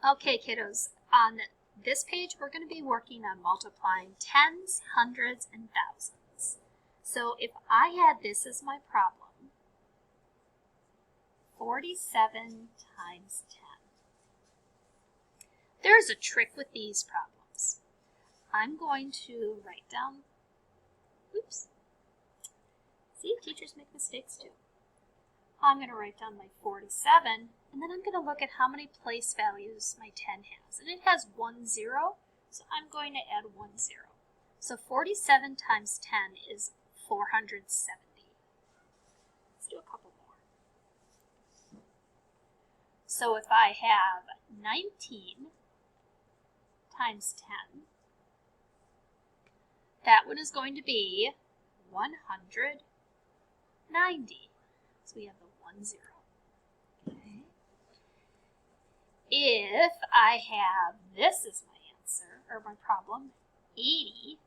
Okay, kiddos, on this page we're going to be working on multiplying tens, hundreds, and thousands. So if I had this as my problem, 47 times 10. There's a trick with these problems. I'm going to write down, oops, see, teachers make mistakes too. I'm going to write down my 47, and then I'm going to look at how many place values my 10 has. And it has 1 0, so I'm going to add 1 0. So 47 times 10 is 470. Let's do a couple more. So if I have 19 times 10, that one is going to be 190. So we have the 1 0. Okay. If I have this as my answer, or my problem, 80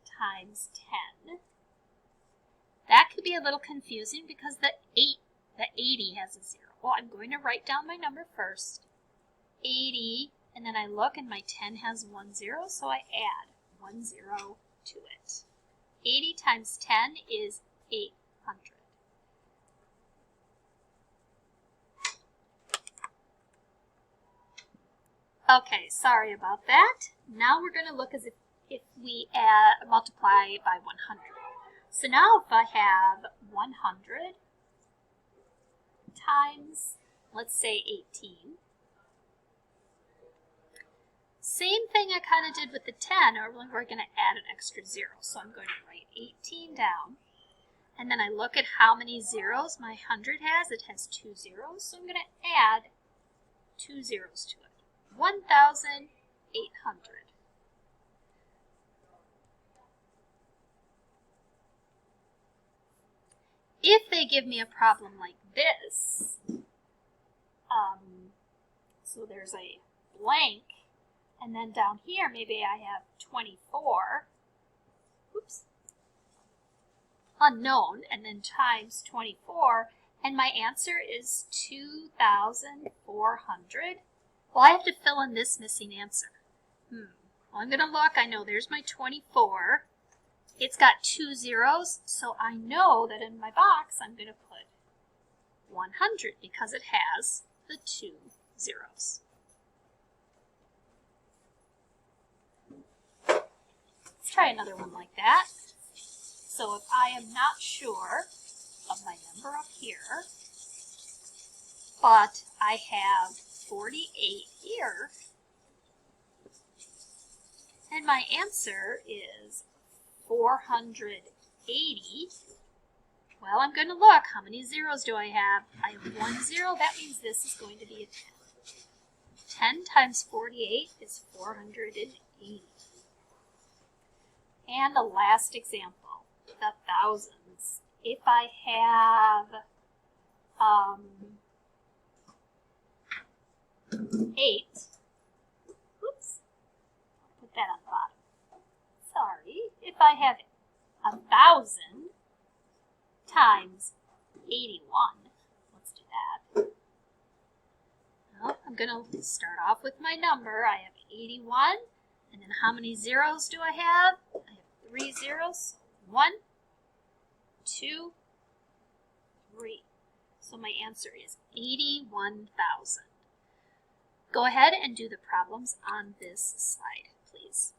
times 10, that could be a little confusing because the 80 has a 0. Well, I'm going to write down my number first, 80, and then I look and my 10 has 1 0, so I add 1 0 to it. 80 times 10 is 800. Okay, sorry about that. Now we're going to look as if we multiply by 100. So now if I have 100 times, let's say 18, same thing I kind of did with the 10, only we're going to add an extra 0. So I'm going to write 18 down, and then I look at how many zeros my 100 has. It has 2 zeros, so I'm going to add 2 zeros to it. 1,800. If they give me a problem like this, so there's a blank, and then down here maybe I have 24, oops, unknown, and then times 24, and my answer is 2,400. Well, I have to fill in this missing answer. Well, I'm going to look. I know there's my 24. It's got 2 zeros, so I know that in my box I'm going to put 100 because it has the 2 zeros. Let's try another one like that. So if I am not sure of my number up here, but I have 48 here, and my answer is 480. Well, I'm going to look. How many zeros do I have? I have 1 0. That means this is going to be a 10. 10 times 48 is 480. And the last example, the thousands. If I have 8, oops, put that on the bottom. Sorry, if I have 1,000 times 81, let's do that. Well, I'm going to start off with my number. I have 81, and then how many zeros do I have? I have 3 zeros. 1, 2, 3. So my answer is 81,000. Go ahead and do the problems on this slide, please.